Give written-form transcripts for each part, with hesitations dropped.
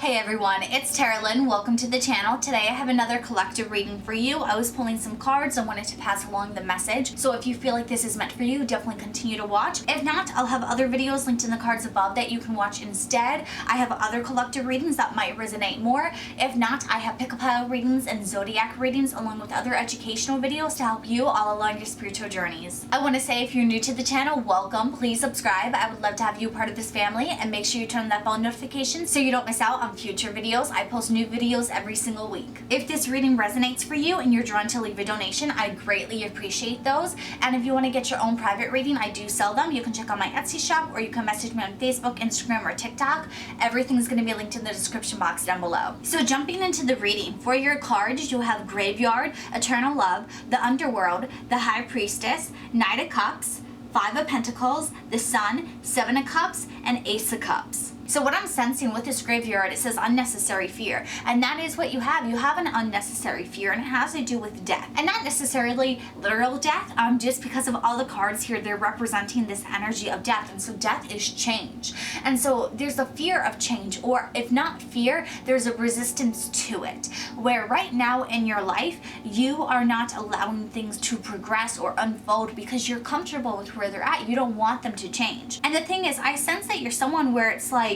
Hey everyone, it's Carolyn. Welcome to the channel. Today I have another collective reading for you. I was pulling some cards. I wanted to pass along the message. So if you feel like this is meant for you, definitely continue to watch. If not, I'll have other videos linked in the cards above that you can watch instead. I have other collective readings that might resonate more. If not, I have pick a pile readings and zodiac readings along with other educational videos to help you all along your spiritual journeys. I want to say if you're new to the channel, welcome. Please subscribe. I would love to have you part of this family, and make sure you turn on that bell notification so you don't miss out on future videos. I post new videos every single week. If this reading resonates for you and you're drawn to leave a donation, I greatly appreciate those. And if you want to get your own private reading, I do sell them. You can check out my Etsy shop, or you can message me on Facebook, Instagram, or TikTok. Everything's going to be linked in the description box down below. So jumping into the reading, for your cards, you have Graveyard, Eternal Love, the Underworld, the High Priestess, Knight of Cups, Five of Pentacles, the Sun, Seven of Cups, and Ace of Cups. So what I'm sensing with this graveyard, it says unnecessary fear. And that is what you have. You have an unnecessary fear, and it has to do with death. And not necessarily literal death, just because of all the cards here, they're representing this energy of death. And so death is change. And so there's a fear of change, or if not fear, there's a resistance to it. Where right now in your life, you are not allowing things to progress or unfold because you're comfortable with where they're at. You don't want them to change. And the thing is, I sense that you're someone where it's like,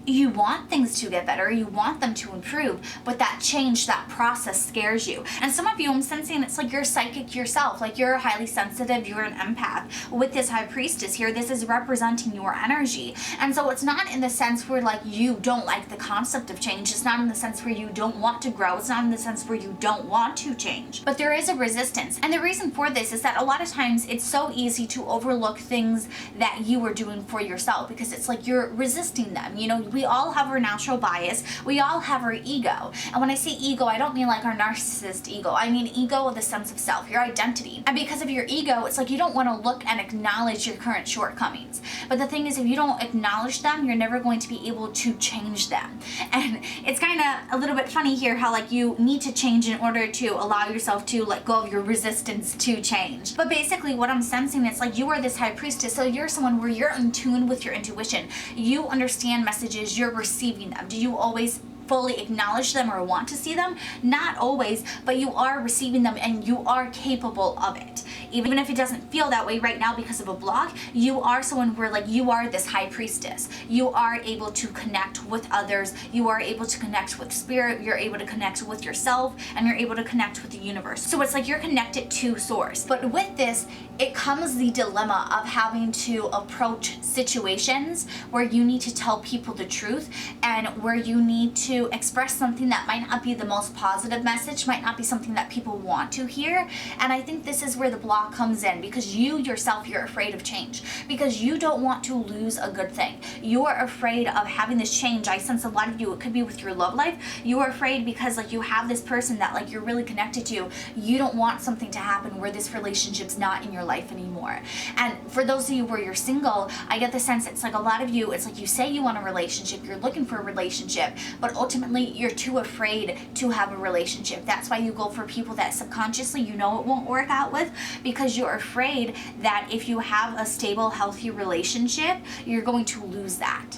you want things to get better, you want them to improve, but that change, that process scares you. And some of you, I'm sensing it's like you're psychic yourself, like you're highly sensitive, you're an empath. With this High Priestess here, this is representing your energy. And so it's not in the sense where like you don't like the concept of change, it's not in the sense where you don't want to grow, it's not in the sense where you don't want to change, but there is a resistance. And the reason for this is that a lot of times it's so easy to overlook things that you are doing for yourself because it's like you're resisting them. You know, we all have our natural bias. We all have our ego. And when I say ego, I don't mean like our narcissist ego. I mean ego with the sense of self, your identity. And because of your ego, it's like you don't want to look and acknowledge your current shortcomings. But the thing is, if you don't acknowledge them, you're never going to be able to change them. And it's kind of a little bit funny here how like you need to change in order to allow yourself to let go of your resistance to change. But basically what I'm sensing, it's like you are this High Priestess, so you're someone where you're in tune with your intuition. You understand messages, you're receiving them. Do you always fully acknowledge them or want to see them? Not always, but you are receiving them and you are capable of it. Even if it doesn't feel that way right now because of a block, you are someone where like you are this High Priestess. You are able to connect with others, you are able to connect with spirit, you're able to connect with yourself, and you're able to connect with the universe. So it's like you're connected to source. But with this, it comes the dilemma of having to approach situations where you need to tell people the truth and where you need to express something that might not be the most positive message, might not be something that people want to hear. And I think this is where the block comes in, because you yourself, you're afraid of change because you don't want to lose a good thing. You're afraid of having this change. I sense a lot of you, it could be with your love life. You're afraid because like you have this person that like you're really connected to. You don't want something to happen where this relationship's not in your life anymore. And for those of you where you're single, I get the sense it's like a lot of you, it's like you say you want a relationship, you're looking for a relationship, but ultimately you're too afraid to have a relationship. That's why you go for people that subconsciously you know it won't work out with, because you're afraid that if you have a stable, healthy relationship, you're going to lose that.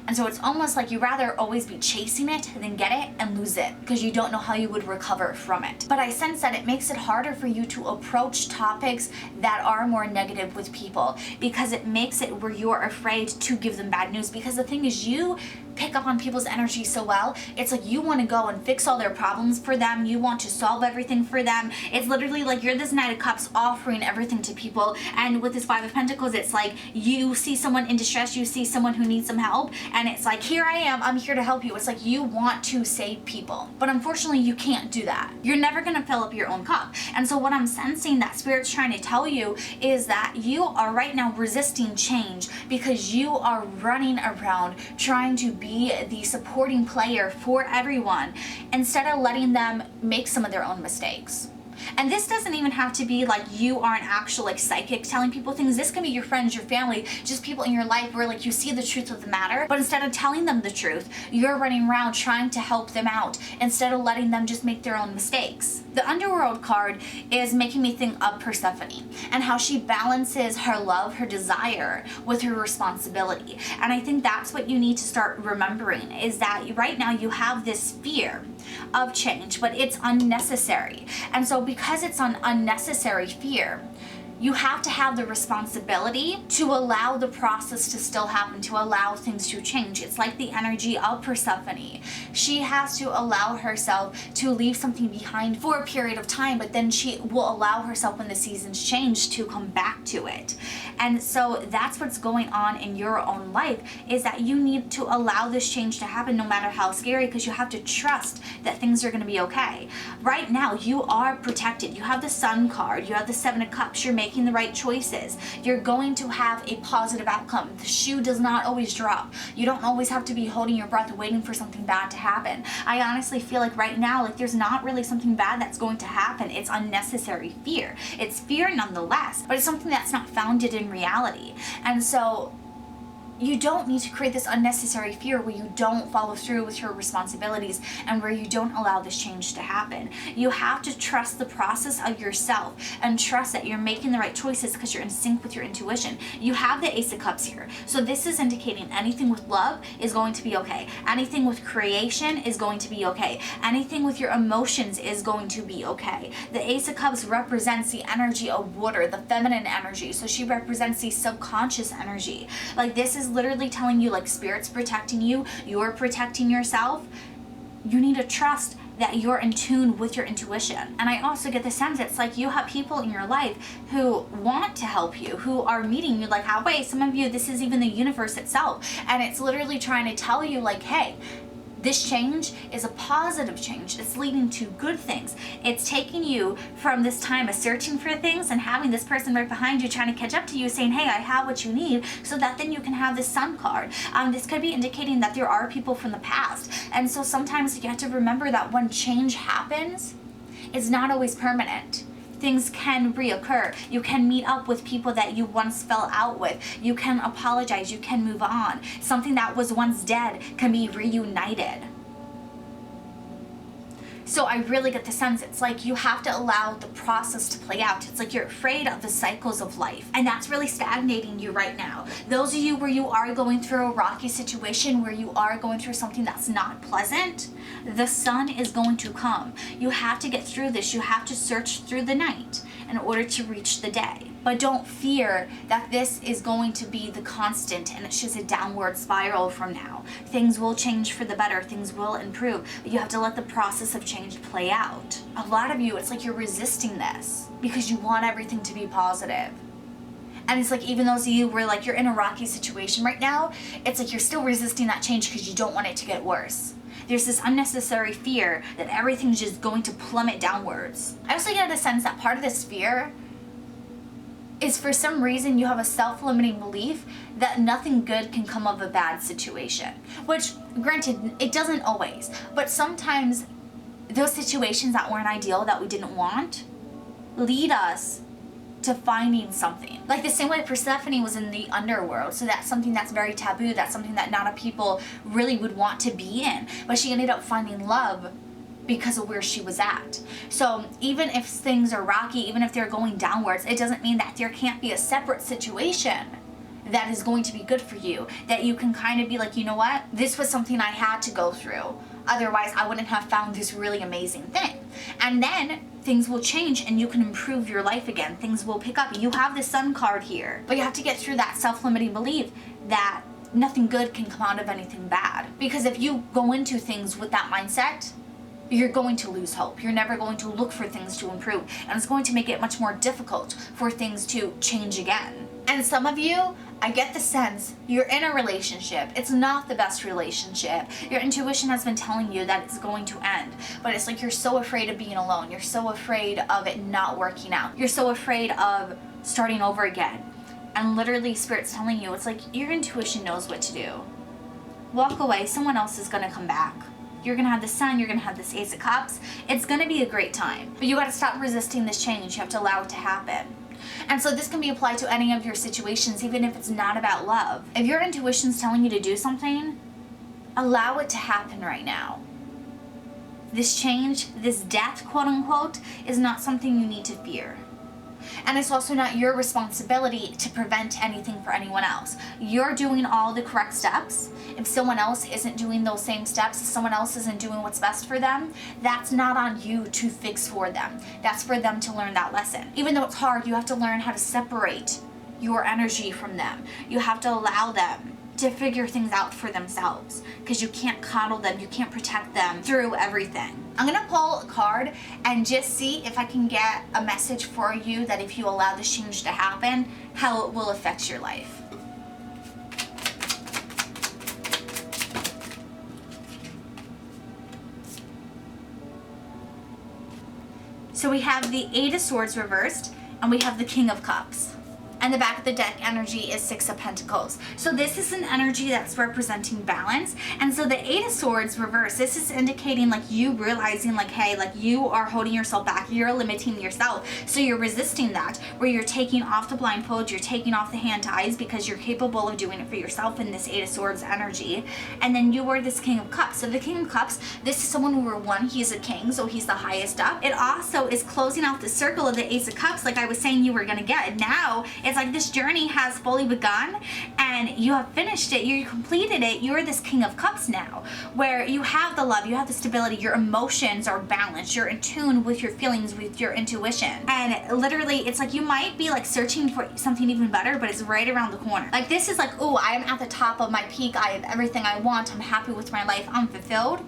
And so it's almost like you'd rather always be chasing it than get it and lose it because you don't know how you would recover from it. But I sense that it makes it harder for you to approach topics that are more negative with people because it makes it where you're afraid to give them bad news, because the thing is, you pick up on people's energy so well. It's like you want to go and fix all their problems for them. You want to solve everything for them. It's literally like you're this Knight of Cups offering everything to people. And with this Five of Pentacles, it's like you see someone in distress, you see someone who needs some help, and it's like, here I am, I'm here to help you. It's like you want to save people. But unfortunately, you can't do that. You're never going to fill up your own cup. And so what I'm sensing that Spirit's trying to tell you is that you are right now resisting change because you are running around trying to be the supporting player for everyone instead of letting them make some of their own mistakes. And this doesn't even have to be like you are an actual like psychic telling people things. This can be your friends, your family, just people in your life where like you see the truth of the matter, but instead of telling them the truth, you're running around trying to help them out instead of letting them just make their own mistakes. The Underworld card is making me think of Persephone and how she balances her love, her desire with her responsibility. And I think that's what you need to start remembering, is that right now you have this fear of change, but it's unnecessary. And so because it's an unnecessary fear, you have to have the responsibility to allow the process to still happen, to allow things to change. It's like the energy of Persephone. She has to allow herself to leave something behind for a period of time, but then she will allow herself, when the seasons change, to come back to it. And so that's what's going on in your own life, is that you need to allow this change to happen no matter how scary, because you have to trust that things are going to be okay. Right now, you are protected. You have the Sun card. You have the Seven of Cups. You're making the right choices. You're going to have a positive outcome. The shoe does not always drop. You don't always have to be holding your breath waiting for something bad to happen. I honestly feel like right now, like there's not really something bad that's going to happen. It's unnecessary fear. It's fear nonetheless, but it's something that's not founded in reality. And so you don't need to create this unnecessary fear where you don't follow through with your responsibilities and where you don't allow this change to happen. You have to trust the process of yourself and trust that you're making the right choices because you're in sync with your intuition. You have the Ace of Cups here. So this is indicating anything with love is going to be okay. Anything with creation is going to be okay. Anything with your emotions is going to be okay. The Ace of Cups represents the energy of water, the feminine energy. So she represents the subconscious energy. Like this is literally telling you, like, spirit's protecting you, you're protecting yourself. You need to trust that you're in tune with your intuition. And I also get the sense it's like you have people in your life who want to help you, who are meeting you like halfway. Some of you, this is even the universe itself, and it's literally trying to tell you like, hey, this change is a positive change. It's leading to good things. It's taking you from this time of searching for things and having this person right behind you trying to catch up to you saying, hey, I have what you need, so that then you can have this Sun card. This could be indicating that there are people from the past. And so sometimes you have to remember that when change happens, it's not always permanent. Things can reoccur. You can meet up with people that you once fell out with. You can apologize. You can move on. Something that was once dead can be reunited. So I really get the sense it's like you have to allow the process to play out. It's like you're afraid of the cycles of life, and that's really stagnating you right now. Those of you where you are going through a rocky situation, where you are going through something that's not pleasant, the sun is going to come. You have to get through this. You have to search through the night in order to reach the day. But don't fear that this is going to be the constant and it's just a downward spiral from now. Things will change for the better. Things will improve. But you have to let the process of change play out. A lot of you, it's like you're resisting this because you want everything to be positive. And it's like even those of you where like you're in a rocky situation right now, it's like you're still resisting that change because you don't want it to get worse. There's this unnecessary fear that everything's just going to plummet downwards. I also get the sense that part of this fear is for some reason you have a self-limiting belief that nothing good can come of a bad situation. Which, granted, it doesn't always, but sometimes those situations that weren't ideal, that we didn't want, lead us to finding something. Like the same way Persephone was in the underworld, so that's something that's very taboo, that's something that not a people really would want to be in, but she ended up finding love because of where she was at. So even if things are rocky, even if they're going downwards, it doesn't mean that there can't be a separate situation that is going to be good for you, that you can kind of be like, you know what, this was something I had to go through, otherwise I wouldn't have found this really amazing thing. And then things will change and you can improve your life again. Things will pick up. You have the Sun card here, but you have to get through that self-limiting belief that nothing good can come out of anything bad. Because if you go into things with that mindset, you're going to lose hope. You're never going to look for things to improve, and it's going to make it much more difficult for things to change again. And some of you, I get the sense you're in a relationship. It's not the best relationship. Your intuition has been telling you that it's going to end, but it's like you're so afraid of being alone. You're so afraid of it not working out. You're so afraid of starting over again. And literally Spirit's telling you, it's like your intuition knows what to do. Walk away. Someone else is going to come back. You're gonna have the Sun, you're gonna have this Ace of Cups. It's gonna be a great time. But you gotta stop resisting this change. You have to allow it to happen. And so this can be applied to any of your situations, even if it's not about love. If your intuition's telling you to do something, allow it to happen right now. This change, this death, quote unquote, is not something you need to fear. And it's also not your responsibility to prevent anything for anyone else. You're doing all the correct steps. If someone else isn't doing those same steps, if someone else isn't doing what's best for them, that's not on you to fix for them. That's for them to learn that lesson. Even though it's hard, you have to learn how to separate your energy from them. You have to allow them to figure things out for themselves, because you can't coddle them, you can't protect them through everything. I'm gonna pull a card and just see if I can get a message for you that if you allow this change to happen, how it will affect your life. So we have the Eight of Swords reversed, and we have the King of Cups. And the back of the deck energy is Six of Pentacles. So this is an energy that's representing balance. And so the Eight of Swords reverse, this is indicating like you realizing like, hey, like you are holding yourself back. You're limiting yourself. So you're resisting that, where you're taking off the blindfold, you're taking off the hand ties because you're capable of doing it for yourself in this Eight of Swords energy. And then you are this King of Cups. So the King of Cups, this is someone who were one, he's a king, so he's the highest up. It also is closing out the circle of the Ace of Cups, like I was saying you were gonna get. And now it's like this journey has fully begun and you have finished it, you completed it. You're this King of Cups now, where you have the love, you have the stability, your emotions are balanced, you're in tune with your feelings, with your intuition. And literally it's like you might be like searching for something even better, but it's right around the corner. Like this is like, oh, I am at the top of my peak, I have everything I want, I'm happy with my life, I'm fulfilled.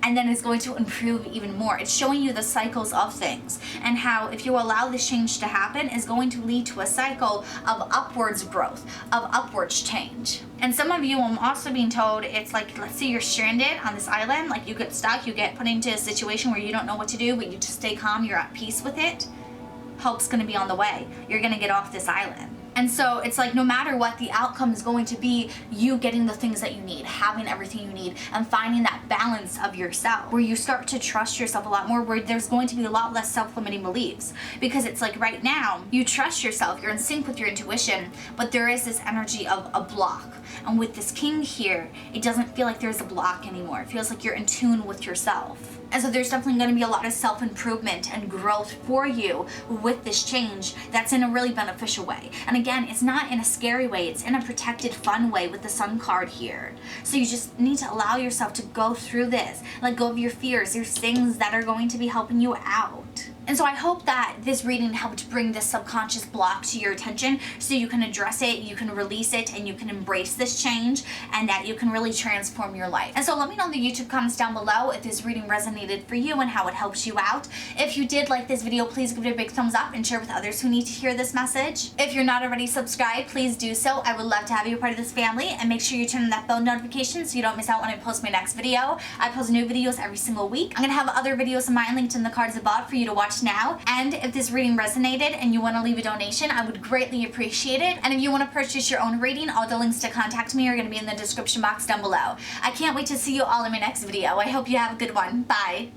And then it's going to improve even more. It's showing you the cycles of things and how if you allow this change to happen is going to lead to a cycle of upwards growth, of upwards change. And some of you, I'm also being told, it's like, let's say you're stranded on this island, like you get stuck, you get put into a situation where you don't know what to do, but you just stay calm, you're at peace with it. Help's gonna be on the way. You're gonna get off this island. And so it's like no matter what the outcome is going to be, you getting the things that you need, having everything you need, and finding that balance of yourself where you start to trust yourself a lot more, where there's going to be a lot less self-limiting beliefs. Because it's like right now, you trust yourself, you're in sync with your intuition, but there is this energy of a block. And with this king here, it doesn't feel like there's a block anymore. It feels like you're in tune with yourself. And so there's definitely going to be a lot of self-improvement and growth for you with this change that's in a really beneficial way. And again, it's not in a scary way, it's in a protected, fun way with the Sun card here. So you just need to allow yourself to go through this, let go of your fears. There's things that are going to be helping you out. And so I hope that this reading helped bring this subconscious block to your attention so you can address it, you can release it, and you can embrace this change, and that you can really transform your life. And so let me know in the YouTube comments down below if this reading resonated for you and how it helps you out. If you did like this video, please give it a big thumbs up and share with others who need to hear this message. If you're not already subscribed, please do so. I would love to have you a part of this family, and make sure you turn on that bell notification so you don't miss out when I post my next video. I post new videos every single week. I'm gonna have other videos of mine linked in the cards above for you to watch now. And if this reading resonated and you want to leave a donation, I would greatly appreciate it. And if you want to purchase your own reading, all the links to contact me are going to be in the description box down below. I can't wait to see you all in my next video. I hope you have a good one. Bye.